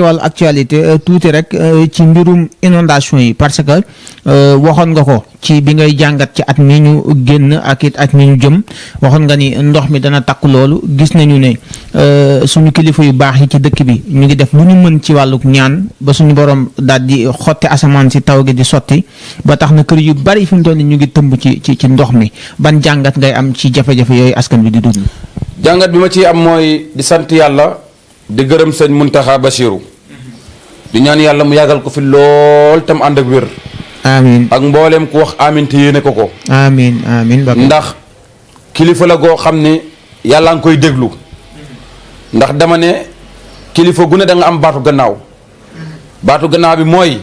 wàllu actualité tuuti rek ci mbirum inondation yi parce que waxoon nga ko ci bi ngay jàngat ci at mi ñu génn ak it at mi ñu jëm waxoon nga ni ndox mi dana takk loolu gis nañu ne suñu kilifa yu baax yi ci dëkk bi ñu ngi def lu ñu mën ci wàlluk ñaan ba suñu borom daal di xotti asamaan si taw gi di sotti ba tax na kër yu bari fi mu toll nii ñu ngi tëmb ci ndox mi ban jàngat ngay am ci jafe-jafe yooyu askan bi di dund. jàngat bi ma ciy am mooy di sant yàlla di gërëm sëñ Muntaxa Basiru di ñaan yàlla mu yàggal ko fi lool tam ànd ak wér. amiin ak mbooleem ku wax amiin te yéene ko ko. amiin amiin ndax kilifa la goo xam ne yàlla nga koy déglu ndax dama ne kilifa gu ne da nga am baatu gannaaw baatu gannaaw bi mooy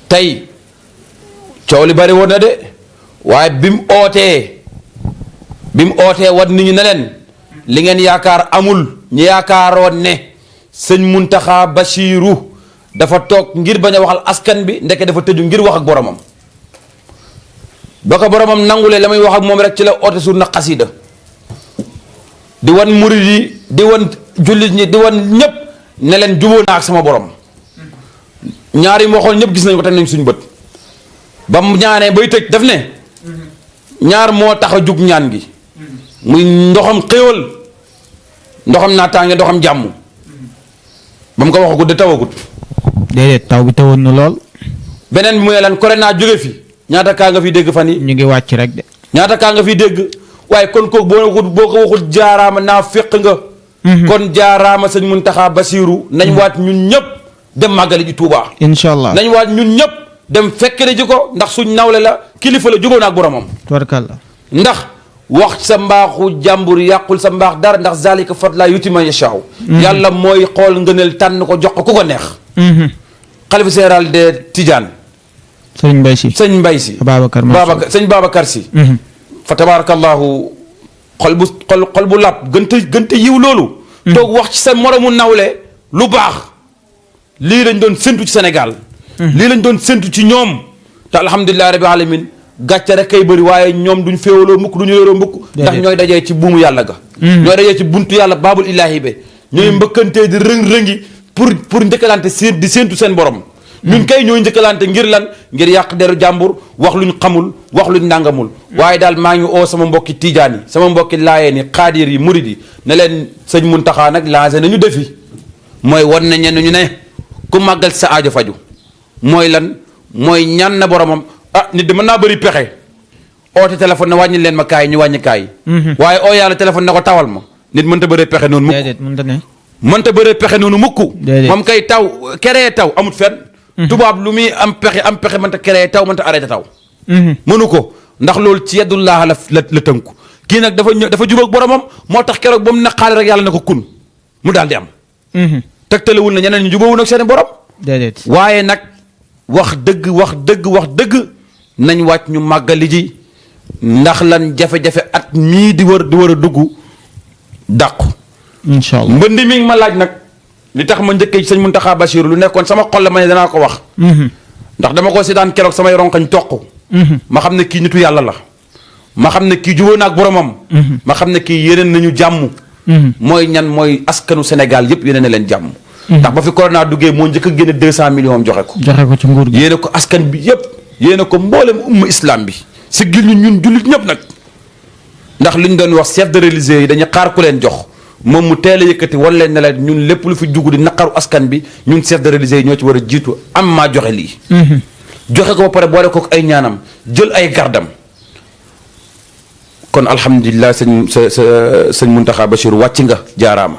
tey coow li bari woon na de waaye bi mu ootee wat nit ñi ne leen li ngeen yaakaar amul ñu yaakaaroon ne sëñ Muntaxa Basiru dafa toog ngir bañ a waxal askan bi ndeke dafa tëju ngir wax ak boromam ba ko boromam nangulee la muy wax ak moom rek ci la oote suur na xasida di wan murid yi di wan jullit ñi di wan ñëpp ne leen jubóo naa ak sama borom ñaar yi mu waxoon ñëpp gis nañ ko teg nañ suñu bët ba mu ñaanee bay tëj daf ne ñaar moo tax a jug ñaan gi muy ndoxam xéewal ndoxam naataange ndoxam jàmm ba mu ko waxagut de tawagut déedéet taw bi tawoon na lool. beneen bi muy lan corona jóge fi ñaata kaa nga fi dégg fan yi ñu ngi wàcc rek de. ñaata kaa nga fi dégg waaye kon kooku boo ko waxut jaaraama naa féq nga. kon jaaraama sëñ Muntaxa Basiru nañ waat ñun ñëpp dem màggali ji Tuubaa. incha allah nañ waat ñun ñëpp dem fekkere ji ko ndax suñ nawle la kilifa la jógoon ak boromam. tubarkalla. ndax wax sa mbaaxu jàmbur yàqul sa mbaax dara ndax zalika fadla yuti man yashaaw. yàlla mooy xool ngëneel tànn ko jox ko ku ko neex. xalifa général de Tidiane. sëñ Mbay Si. sëñ Mbay Si. sëñ Babacar Si. fa tabarakallahu xol bu làpp gënte yiw loolu. toog wax ci sa moromu nawle lu baax. lii lañ doon séntu ci Sénégal. lii lañ doon séntu ci ñoom. te alhamdulilah rabbi alamin gàcce rek kay bëri waaye ñoom duñ féewaloo mukk duñu yoroo mukk. ndax ñooy dajee ci buumu yàlla ga. ñooy dajee ci buntu yàlla baabul ilaahi be. ñooy mbëkkantee di rëng-rëngi pour njëkkalante di séentu seen borom. ñun kay ñooy njëkkalante ngir lan ngir yàq deru jàmbur wax luñ xamul wax luñ nàngamul. waaye daal maa ngi oo sama mbokki tiijaan yi sama mbokki laayeen yi xaadir yi murid yi ne leen sëñ Muntaxa nag lancé nañu defi mooy wan na ñenn ñu ne ku màggal sa aajo faju mooy lan mooy ñaan na boromam nit de mën naa bëri pexe oote téléphone ne wàññi leen ma kaay ñu wàññi kaay. waaye oo yàlla téléphone ne ko tawal ma nit mënta bëree pexe noonu mukk. déedéet mënta ne. mënta bëree pexe noonu mukk. moom kay taw keree taw amut fenn. tubaab lu muy am pexe mënta keree taw mënta arrêté taw. mënu ko ndax loolu ci yeddullah la tënku kii nag dafa jubóog boromam moo tax keroog ba mu naqaale rek yàlla na ko kun mu daal di am. tegtalewul na ñeneen ñu jubóowul ak seen borom. déedéet waaye nag wax dëgg nañ wàcc ñu màggali ji ndax lan jafe-jafe at mii di war a dugg dàqu. incha allah mbënd mi ngi ma laaj nag li tax ma njëkkee sëñ Muntaxa Basiru lu nekkoon sama xol la ma ne danaa ko wax. ndax dama ko seetaan keroog samay ronkañ toq. ma xam ne kii nitu yàlla la. ma xam ne kii jubóo na ak boromam. ma xam ne kii yeneen nañu jàmm. mooy ñan mooy askanu Sénégal yëpp yeneen na leen jàmm. ndax ba fi corona duggee moo njëkk a génne 200 millions joxe ko. joxe ko ci nguur gi yéene ko askan bi yëpp yéene ko mboolem umma islam bi. si gil ñun jullit ñëpp nag ndax li ñu doon wax chef de religieux yi dañuy xaar ku leen jox moom mu teel a yëkkati wan leen ne la ñun lépp lu fi dugg di naqaru askan bi ñun chef de religieux yi ñoo ci war a jiitu am maa joxe lii. joxe ko ba pare boole ko ay ñaanam jël ay gardam kon alhamdulilah sëñ Muntaxa Basiru wàcc nga jaaraama.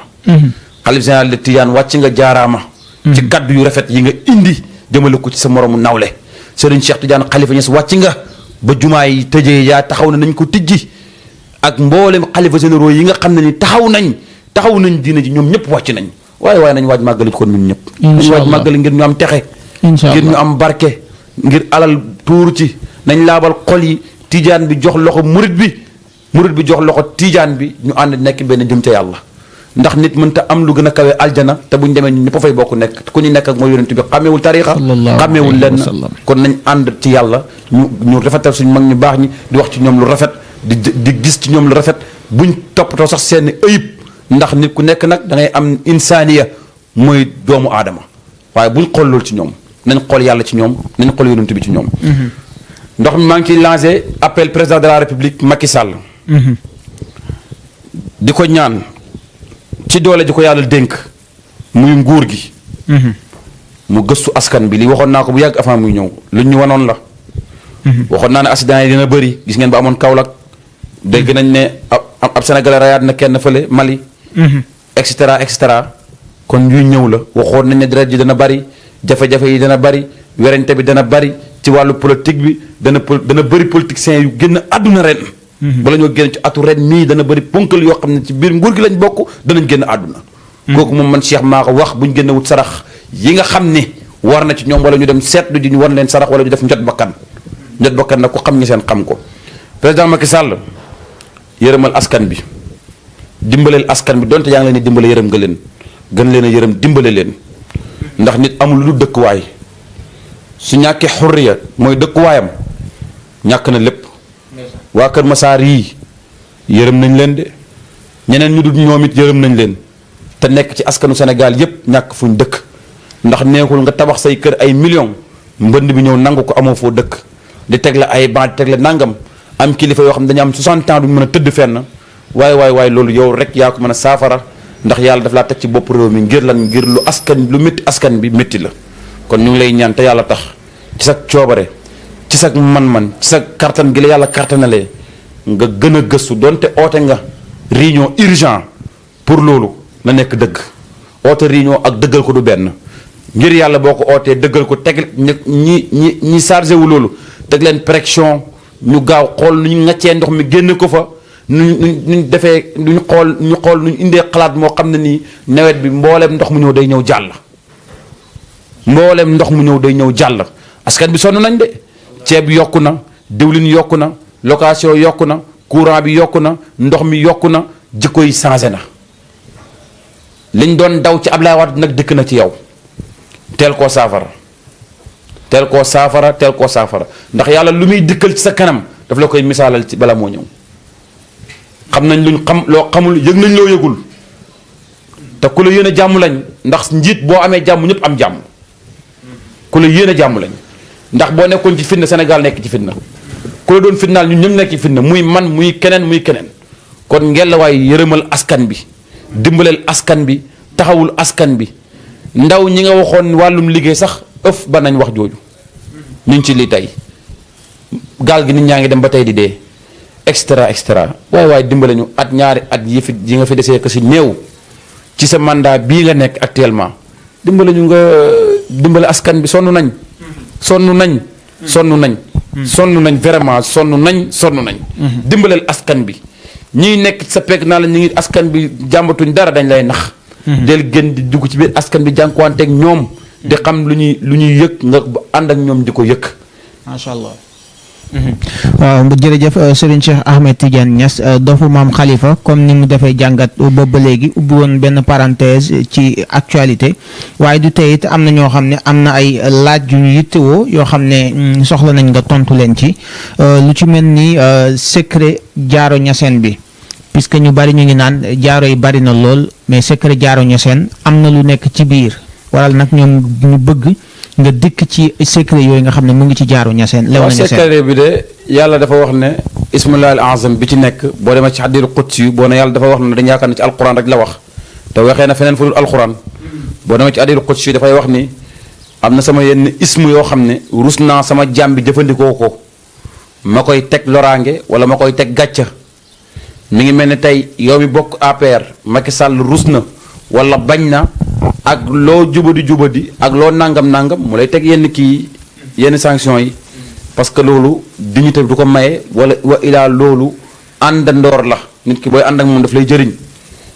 xalif général de Tijaan wàcc nga jaaraama. ci kaddu yu rafet yi nga indi jëmale ko ci sa moromu nawle. Sëriñ Cheikh Tidiane Khalifa Niass wàcc nga ba jumaa yi tëjee yaa taxaw na nañ ko tijji ak mboolem xalifa généraux yi nga xam ne ni taxaw nañ diina ji ñoom ñëpp wàcc nañ waaye nañ waaj màggali kon ñun ñëpp. nañ waaj màggali ngir ñu am texe. ngir ñu am barke. ngir alal tuur ci nañ laabal xol yi tijaan bi jox loxo murit bi jox loxo tijaan bi ñu ànd nekk benn jëm ca yàlla. ndax nit mënta am lu gën a kawe aljana te buñ demee ñun ñëpp fay bokk nekk ku ñu nekk ak mooy yonent bi xàmmeewul tariixa xàmmeewul lenn kon nañ ànd ci yàlla ñu rafetal suñ mag ñu baax ñi di wax ci ñoom lu rafet di gis ci ñoom lu rafet buñ toppatoo sax seen ayib ndax nit ku nekk nag da ngay am insaaniya mooy doomu aadama waaye buñ xool loolu ci ñoom nañ xool yàlla ci ñoom nañ xool yonent bi ci ñoom. ndox mi maa ngi ciy lancé appel président de la république Macky Sall. di ko ñaan ci doole ji ko yàlla dénk muy nguur gi. mu gëstu askan bi li waxoon naa ko bu yàgg avant muy ñëw luñ ñu wanoon la. waxoon naa ne accident yi dina bëri gis ngeen ba amoon Kaolack dégg nañ ne ab Sénégalais rayaat na kenn fële Mali. et cetera et cetera kon yuy ñëw la waxoon nañ ne deret ji dana bëri jafe-jafe yi dana bëri werante bi dana bëri ci wàllu politique bi dana bëri politiciens yu génn àdduna ren. bala ñoo génn ci atu ren mii dana bëri ponkal yoo xam ne ci biir nguur gi lañ bokk danañ génn àdduna. kooku moom man Cheikh maa ko wax bu ñu génn wut sarax yi nga xam ne war na ci ñoom wala ñu dem seetlu ji ñu war leen sarax wala ñu def njot bakkan nag ku xam ñi seen xam ko président Macky Sall yërëmal askan bi dimbaleel askan bi donte yaa ngi leen di dimbale yërëm nga leen gën leen a yërëm dimbale leen ndax nit amul lu dëkkuwaay su ñàkkee xurriya mooy dëkkuwaayam ñàkk na lépp waa Kër Masaar yii yërëm nañ leen de ñeneen ñu dul ñoom it yërëm nañ leen te nekk ci askanu Sénégal yépp ñàkk fuñ dëkk ndax neexul nga tabax say kër ay millions mbënd bi ñëw nangu ko amoo foo dëkk di teg la ay ban di teg la nangam am kilifa yoo xam ne dañu am 60 ans duñ mën a tëdd fenn waaye loolu yow rek yaa ko mën a saafara ndax yàlla daf laa teg ci bopp réew mi ngir lan ngir lu métti askan bi métti la kon ñu ngi lay ñaan te yàlla tax ci sa coobare ci sa man-man ci sa kartan gi la yàlla kartanalee nga gën a gëstu donte oote nga réunion urgent pour loolu na nekk dëgg oote réunion ak dëggal ko du benn ngir yàlla boo ko ootee dëggal ko teg ñi chargé wu loolu teg leen pression ñu gaaw xool nu ñu ŋaccee ndox mi génn ko fa nuñ defee ñu xool nu ñu indee xalaat moo xam ne nii nawet bi mbooleem ndox mu ñëw day ñëw jàll. mbooleem ndox mu ñëw day ñëw jàll askan bi sonn nañ de ceeb yokku na diwlin yokku na location yokku na courant bi yokku na ndox mi yokku na jikko yi changé na liñ doon daw ci Ablaye Wade nag dëkk na ci yow teel koo saafara ndax yàlla lu muy dikkal ci sa kanam daf la koy misaalal ci bala moo ñëw xam nañ luñ xam loo xamul yëg nañ loo yëgul te ku la yéen a jàmm lañ ndax njiit boo amee jàmm ñëpp am jàmm ku la yéen a jàmm lañ ndax boo nekkoon ci fitna Sénégal nekk ci fitna ku la doon fitnaal ñun ñëpp nekk ci fitna muy man muy keneen kon ngelawaay yërëmal askan bi dimbaleel askan bi taxawul askan bi ndaw ñi nga waxoon wàllum liggéey sax ëf ba nañ wax jooju ñu ngi ci lii tey gaal gi nit ñaa ngi dem ba tey di dee extra waaye dimbale ñu at ñaari at yi nga fi desee ko si néew ci sa mandat bii nga nekk actuellement dimbale ñu nga dimbale askan bi sonn nañ vraiment sonn nañ dimbaleel askan bi ñiy nekk sa pegg naa la ñu ngi askan bi jàmbatuñ dara dañ lay nax del gën di dugg ci biir askan bi jànkuwanteeg ñoom di xam lu ñuy yëg nga ànd ak ñoom di ko yëg macha allah. waaw jërëjëf Serigne Cheikh Ahmed Tidiane Niass dofu maam Khalifa comme ni mu defee jàngat boobu ba léegi ubbi woon benn parenthèse ci actualité waaye du tey it am na ñoo xam ne am na ay laaj yu ñu yittewoo yoo xam ne soxla nañ nga tontu leen ci lu ci mel ni secret jaaro ñaseen bi puisque ñu bari ñu ngi naan jaaro yi bari na lool mais secret jaaro ñaseen am na lu nekk ci biir waral nag ñoom ñu bëgg nga dikk ci secret yooyu nga xam ne mu ngi ci jaaro ñaseen lew na ñaseen secret bi de yàlla dafa wax ne ismullahi al azam bi ci nekk boo demee ci xadiiru qudsi boo ne yàlla dafa wax ne dañu yaakaar ne ci alquran rek la wax te waxee na feneen fu dul alquran boo demee ci xadiiru qudsi dafay wax ni am na sama yenn ismu yoo xam ne rus naa sama jaam bi jëfandikoo ko ma koy teg loraange wala ma koy teg gàcca mi ngi mel ne tey yow mi bokk APR Macky Sall rus na wala bañ na ak loo jubadi ak loo nangam mu lay teg yenn sanction yi parce que loolu dignité du ko maye wala wa ilaa loolu àndandoor la nit ki booy ànd ak moom daf lay jëriñ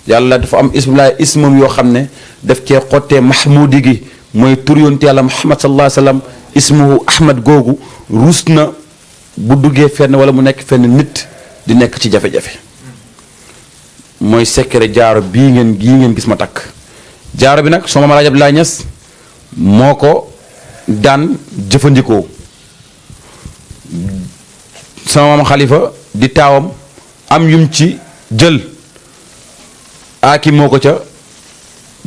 yàlla dafa am ismam yoo xam ne daf cee xottee mahmudi gi mooy tur yonent yàlla Muhammad sallallahu alayhi wa sallam ismuhu Ahmad googu rus na bu duggee fenn wala mu nekk fenn nit di nekk ci jafe-jafe mooy secret jaaro gii ngeen gis ma takk jaaro bi nag sama Maam Abdoulaye Niass moo ko daan jëfandikoo sama maam Khalifa di taawam am yum ci jël aaki moo ko ca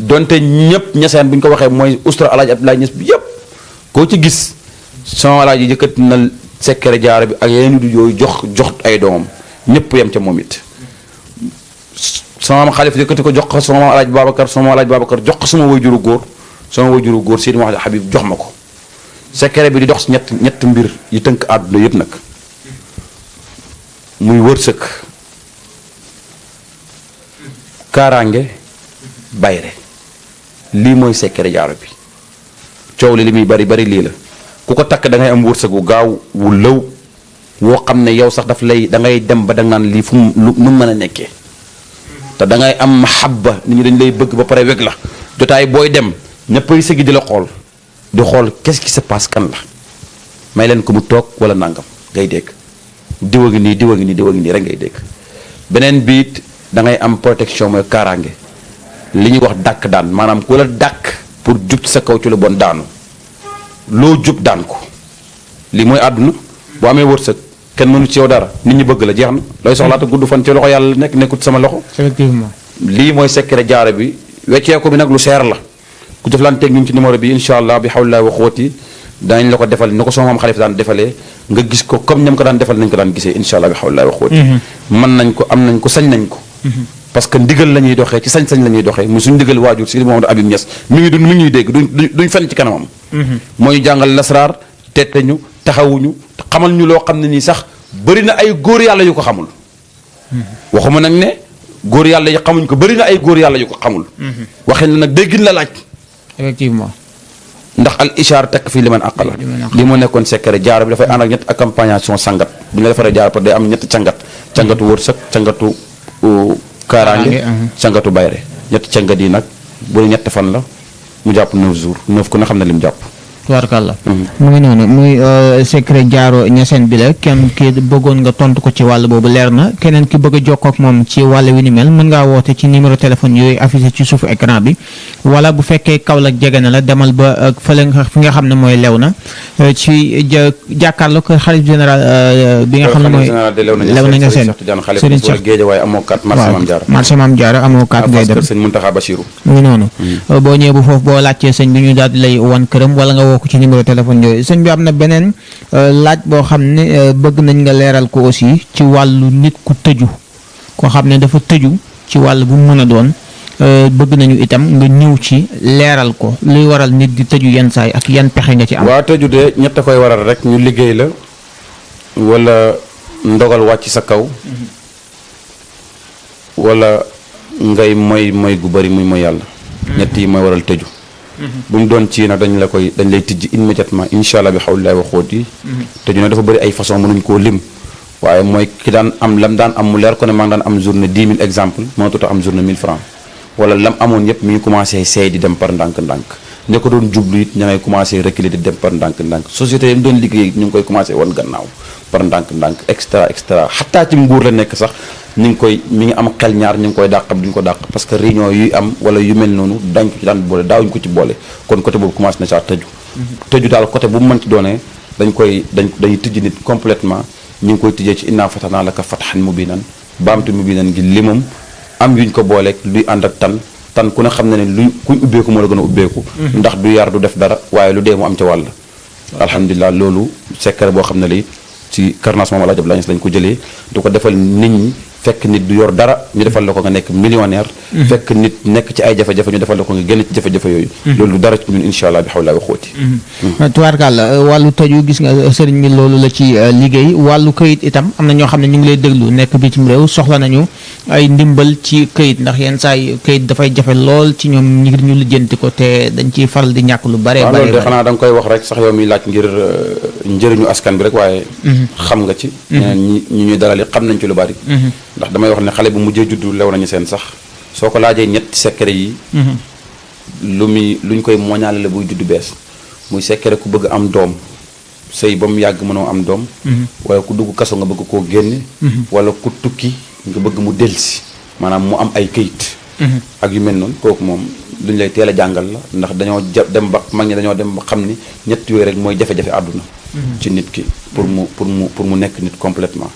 donte ñëpp ñaseen bu ñu ko waxee mooy ustra alaaji Abdoulaye Niass bi yëpp koo ci gis sama alaaji yëkkati na secret jaaro bi ak yeneen du yooyu jox ay doomam ñëpp yem ca moom it sama maam xalifa yëkkati ko jox ko sama maam alaaji Babacar jox ko sama wayjuru góor Seydi Mouhamed Habib jox ma ko secret bi di dox si ñett mbir yi tënk àdduna yëpp nag muy wërsëg kaaraange bayre lii mooy secret jaaro bi coow li muy bari lii la ku ko takk da ngay am wërsëg wu gaaw wu lëw woo xam ne yow sax daf lay da ngay dem ba da nga naan lii fu mu mën a nekkee te da ngay am mahabba nit ñi dañ lay bëgg ba pare weg la jotaay booy dem ñëppay sëggi di la xool di xool qu'est-ce qui se passe kan la may leen ko mu toog wala nangam ngay dégg diwa ngi nii rek ngay dégg beneen biit da ngay am protection mooy kaaraange li ñuy wax dàkk daan maanaam ku la dàkk pour jub ci sa kaw ci lu bon daanu loo jub daan ko lii mooy àdduna boo amee wërsëg kenn mënu ci yow dara nit ñi bëgg la jeex na looy soxlaata gudd fan ci loxo yàlla nekkut sama loxo. effectivement lii mooy secret jaaro bi wecceeku bi nag lu seer la ku jëflanteeg ñun ci numéro bi incha allah bi hawlillaahi wa quwwati daañu la ko defal ni ko sama maam xalifa daan defalee nga gis ko comme ñam ko daan defal nañ ko daan gisee incha allah bi hawlillaahi wa quwwati mën nañ ko am nañ ko sañ nañ ko parce que ndigal la ñuy doxee ci sañ-sañ la ñuy doxee mu suñu ndigal waajur Seydi Mouhamed Habib Niass mi ngi ñuy dégg duñ fenn ci kanamam mooy jàngal lasraar tette ñu taxawuñu xamal ñu loo xam ne nii sax bëri na ay góor yàlla yu ko xamul waxuma nag ne góor yàlla yi xamuñ ko bëri na ay góor yàlla yu ko xamul waxin la nag déggin la laaj effectivement ndax al ishaar tekk fii li man àqala li moo nekkoon secret jaaro bi dafay ànd ak ñett accompagnation sangat bu ñu la defaree jaaro day am ñetti cangatu wërsëg cangatu kaaraange cangatu bayre ñetti cangat yi nag bu ne ñetti fan la mu jàpp 9 jours 9 ku ne xam ne li mu jàpp tubaarkàlla mu ngi noonu muy secret jaaro ñaseen bi la kenn ki bëggoon nga tontu ko ci wàll boobu leer na keneen ki bëgg a jokkoo ak moom ci wàll wi ni mel mën ngaa woote ci numéro téléphone yooyu affiché ci suufu écran bi wala bu fekkee Kaolack jege na la demal ba fële fi nga xam ne mooy lew na ci jàkkaarloo ko xalif général bi nga xam ne mooy lew na ñaseen Serigne Cheikh Géejawaay amoo 4 marché Mame Diarra amoo 4 ngay dem sëñ Muntaxa Basiru mu ngi noonu boo ñëwee bu foofu boo laajtee sëñ bi ñu daal di lay wan këram wala nga ko ci numéro téléphone yooyu sëñ bi am na beneen laaj boo xam ne bëgg nañ nga leeral ko aussi ci wàllu nit ku tëju koo xam ne dafa tëju ci wàll bu mu mën a doon bëgg nañu itam nga ñëw ci leeral ko luy waral nit di tëju yenn saay ak yan pexe nga ci am. waa tëju de ñett a koy waral rek ñu liggéey la wala ndogal wàcc sa kaw wala ngay moy gu bari muy mooy yàlla ñett yi mooy waral tëju bu mu doon ci nag dañ lay tijji immédiatement incha allah bi xawlillaahi wa quwwati tëju nag dafa bëri ay façon mënuñ koo lim waaye mooy ki daan am lam daan am mu leer ko ne maa ngi daan am journée 10 000 exemple mënatut a am journée 1000 francs wala lam amoon yëpp mi ngi commencé seey di dem par ndànk-ndànk ña ko doon jublu it ña ngay commencé reculer di dem par ndànk-ndànk société yi mu doon liggéey ñu ngi koy commencé wan gannaaw par ndànk-ndànk extra xataa ci nguur la nekk sax mi ngi am xel ñaar ñu ngi koy dàq duñ ko dàq parce que réunion yuy am wala yu mel noonu dañ ko ci daan boole daawuñ ko ci boole kon côté boobu commencé na saa tëju daal côté bu mu mën ci doonee dañuy tijji nit complètement ñu ngi koy tijjee ci innaa fatahnaa laka fathan mubiinan baamtu mubiinan gi limam am yuñ ko booleeg luy ànd ak tan ku ne xam ne ne luy kuy ubbeeku moo la gën a ubbeeku ndax du yar du def dara waaye lu dee mu am ca wàll alhamdulilah loolu secret boo xam ne la ci carnage moom Alaaji Abdoulaye Niass lañ ko jëlee du ko defal nit ñi fekk nit du yor dara ñu defal la ko nga nekk millionnaire fekk nit nekk ci ay jafe-jafe ñu defal la ko nga génn ci jafe-jafe yooyu loolu du dara ci ñun incha allah bi xawlillaahi wa quwwati tubaarkàlla wàllu tëju gis nga sëriñ bi loolu la ci liggéey wàllu këyit itam am na ñoo xam ne ñu ngi lay déglu nekk bitim réew soxla nañu ay ndimbal ci këyit ndax yenn saa yi këyit dafay jafe lool ci ñoom ngir ñu lijjanti ko te dañ ciy faral di ñàkk lu bare bare loolu de xanaa da nga koy wax rek sax yow mi laaj ngir njëriñu askan bi rek waaye xam nga ci ñi ñuy dalal xam nañ ci lu bari ndax damay wax ne xale bu mujjee juddu lew nañu seen sax soo ko laajee ñetti secret yi luñ koy moñaale la buy juddu bees muy secret ku bëgg am doom sëy ba mu yàgg mënoo am doom wala ku dugg kaso nga bëgg koo génne wala ku tukki nga bëgg mu delsi maanaam mu am ay këyit ak yu mel noonu kooku moom luñ lay teel a jàngal la ndax dañoo dem ba mag ñi dañoo dem ba xam ni ñett yooyu rek mooy jafe-jafe àdduna ci nit ki pour mu nekk nit complètement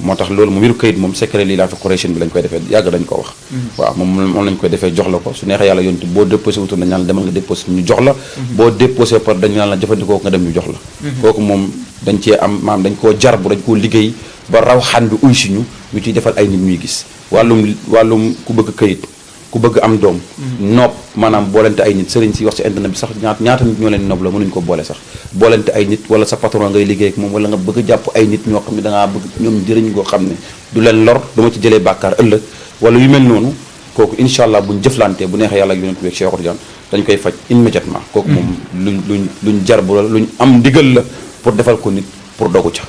moo tax loolu moom mbiru kayit moom secret lii laa fi Quraysh bi lañ koy defee yàgg dañ ko wax waaw moom lañ koy defee jox la ko su neexee yàlla yontu boo déposé wutoon dañ naan la demal nga déposé ñu jox la boo déposé par dañ naan la jëfandikoo nga dem ñu jox la kooku moom dañ cee am maanaam dañ koo jarbu dañ koo liggéey ba raw xan bi uy si ñu ciy defal ay nit ñuy gis wàllum ku bëgg kayit ku bëgg am doom noob maanaam boolente ay nit sëriñ si wax ci internet bi sax ñaata nit ñoo leen noob la mënuñu ko boole sax boolente ay nit wala sa patron ngay liggéey ak moom wala nga bëgg jàpp ay nit ñoo xam ne dangaa bëgg ñoom jëriñ goo xam ne du leen lor dama ci jëlee bàkkaar ëllëg wala yu mel noonu kooku incha allah buñ jëflantee bu neexee yàlla ak yonent bi ak Cheikh Tidiane dañ koy faj immédiatement kooku moom luñ jarbu la luñ am ndigal la pour defal ko nit pour dogu ca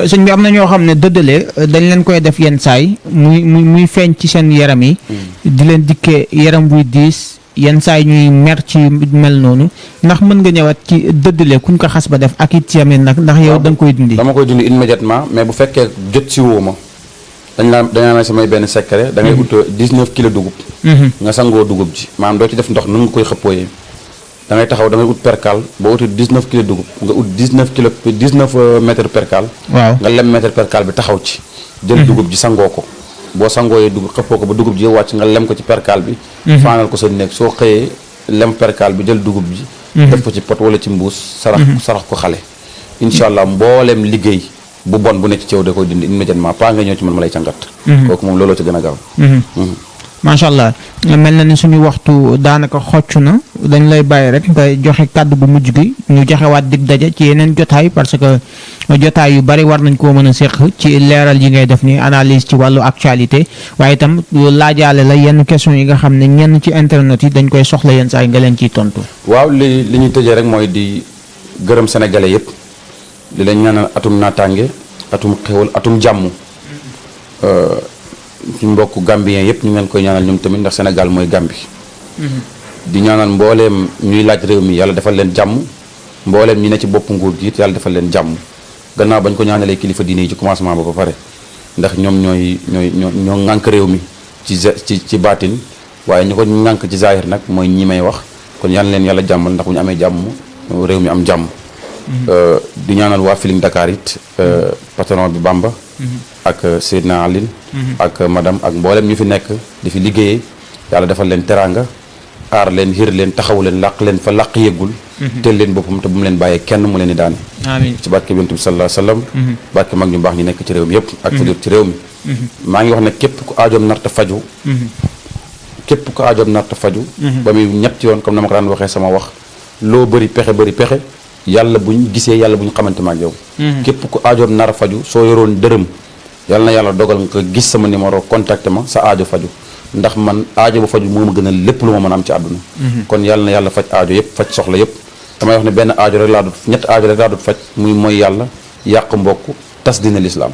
sëñ bi am na ñoo xam ne dëddale dañ leen koy def yenn saay muy feeñ ci seen yaram yi di leen dikkee yaram buy diis yenn saay ñuy mer ci mel noonu ndax mën nga ñëwaat ci dëddale kuñ ko xas ba def ak it tamit nag ndax yow da nga koy dindi dama koy dindi immédiatement mais bu fekkee jot si woo ma dañaa may samay benn secret da ngay ut 19 kilos dugub nga sangoo dugub ji maanaam doo ci def ndox nu nga koy xëppooyee da ngay taxaw da ngay ut percal boo uti 19 kilos dugub nga ut 19 mètres percal waaw nga lem mètre percal bi taxaw ci jël dugub ji sangoo ko boo sangooyee dugub xëppoo ko ba dugub ji wàcc nga lem ko ci percal bi faanal ko sa néeg soo xëyee lem percal bi jël dugub ji def ko ci pot wala ci mbuus sarax ko xale incha allah mbooleem liggéey bu bon bu nekk ci yow da koy dindi immédiatement pas nga ñëw ci man ma lay cangat kooku moom looloo ci gën a gaaw macha allah mel na ni suñu waxtu daanaka xocc na dañ lay bàyyi rek nga joxe kàddu bu mujj gi ñu joxewaat dig daje ci yeneen jotaay parce que jotaay yu bari war nañ koo mën a séq ci leeral yi ngay def ni analyse ci wàllu actualité waaye itam laajaale la yenn question yi nga xam ne ñenn ci internet yi dañ koy soxla yenn saa yi nga leen ciy tontu. waaw li ñuy tëjee rek mooy di gërëm sénégalais yëpp di leen ñaanal atum naataange atum xéwal atum jàmm suñu mbokk gambien yëpp ñu ngi leen koy ñaanal ñoom tamit ndax Sénégal mooy Gambie di ñaanal mbooleem ñuy laaj réew mi yàlla defal leen jàmm mbooleem ñi ne ci bopp nguur gi it yàlla defal leen jàmm gannaaw bañ ko ñaanalee kilifa diine yi ci commencement ba pare ndax ñoom ñoo ŋànk réew mi ci baatin waaye ñu ko ŋànk ci zahir nag mooy ñi may wax kon yal na leen yàlla jàmmal ndax bu ñu amee jàmm réew mi am jàmm di ñaanal waa Feeling Dakar it patron bi Bamba ak Seydina Aline ak madame ak mboolem ñu fi nekk di fi liggéeyee yàlla defal leen teraanga aar leen xiir leen taxaw leen làq leen fa làq yeggul teel leen boppam te bu mu leen bàyyee kenn mu leen di daane amiin ci barke Yonent bi sallallahu alayhi wasallam barke mag ñu baax ñu nekk ci réew mi yëpp ak fa ci réew mi maa ngi wax ne képp ku aajoom narta faju ba muy ñett yoon comme na ma ko daan waxee sama wax loo bëri pexe yàlla buñ gisee yàlla buñ xamante ma ak yow képp ku aajoom nar a faju soo yoroon dërëm yàlla na yàlla dogal nga gis sama numéro contacté ma sa aajo faju ndax man aajo bu faju moo ma gën a lépp lu ma mën a am ci àdduna kon yàlla na yàlla faj aajo yëpp faj soxla yëpp damay wax ne benn aajo rek laa dut ñett aajo rek laa dut faj muy mooy yàlla yàq mbokk tas dina lislaam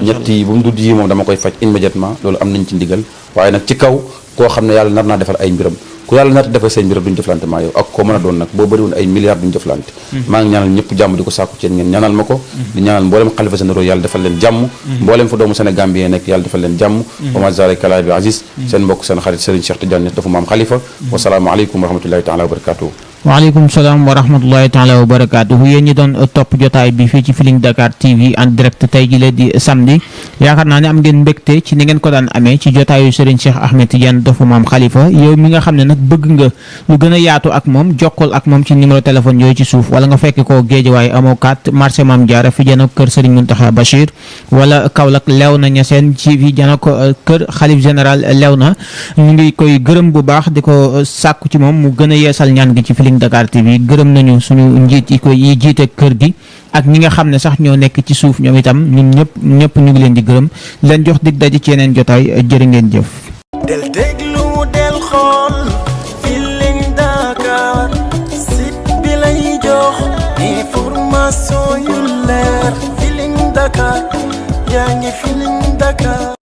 ñett yi bu mu dut yi moom dama koy faj immédiatement loolu am nañ ci ndigal waaye nag ci kaw koo xam ne yàlla nar naa defal ay mbiram ku yàlla naata defal seen mbir duñu jëflante maa yow ak koo mën a doon nag boo bëri woon ay milliards duñu jëflante maa ngi ñaanal ñëpp jàmm di ko sàkku ci yéen ngeen ñaanal ma ko di ñaanal mboolem xalifa généraux yàlla defal leen jàmm mboolem fa doomu Sénégal bi nekk yàlla defal leen jàmm wa ma zalika ala bi aziz seen mbokk seen xarit Serigne Cheikh Tidiane dafa maam xalifa wasalaamu aleykum wa rahmatullahi taala wa barakatuhu waaleykum salaam wa rahmatullahi taala wa barakaatuhu yéen ñi doon topp jotaay bi fii ci Feeling Dakar TV en direct tey ji la di samedi yaakaar naa ne am ngeen mbégte ci ni ngeen ko daan amee ci jotaayu Serigne Cheikh Ahmed Tidiane dafa maam xalifa yow mi nga xam ne nag bëgg nga lu gën a yaatu ak moom jokkol ak moom ci numéro téléphone yooyu ci suuf wala nga fekk ko Géejawaay amoo 4 marché Mame Diarra fi jano kër Serigne Mountakha Bachir wala Kaolack Léona Niassène ci fi jano ko kër xalif général Léona ñu ngi koy gërëm bu baax di ko sàkku ci moom mu gën a yeesal ñaan gi ci Feeling Dakar TV gërëm nañu suñu njiit yi jiite kër gi ak ñi nga xam ne sax ñoo nekk ci suuf ñoom itam ñun ñëpp ñu ngi leen di gërëm leen jox dig daje ci yeneen jotaay jërë ngeen jëf. del déglu del xool Feeling Dakar site bi lay jox information yu leer Feeling Dakar yaa ngi Feeling Dakar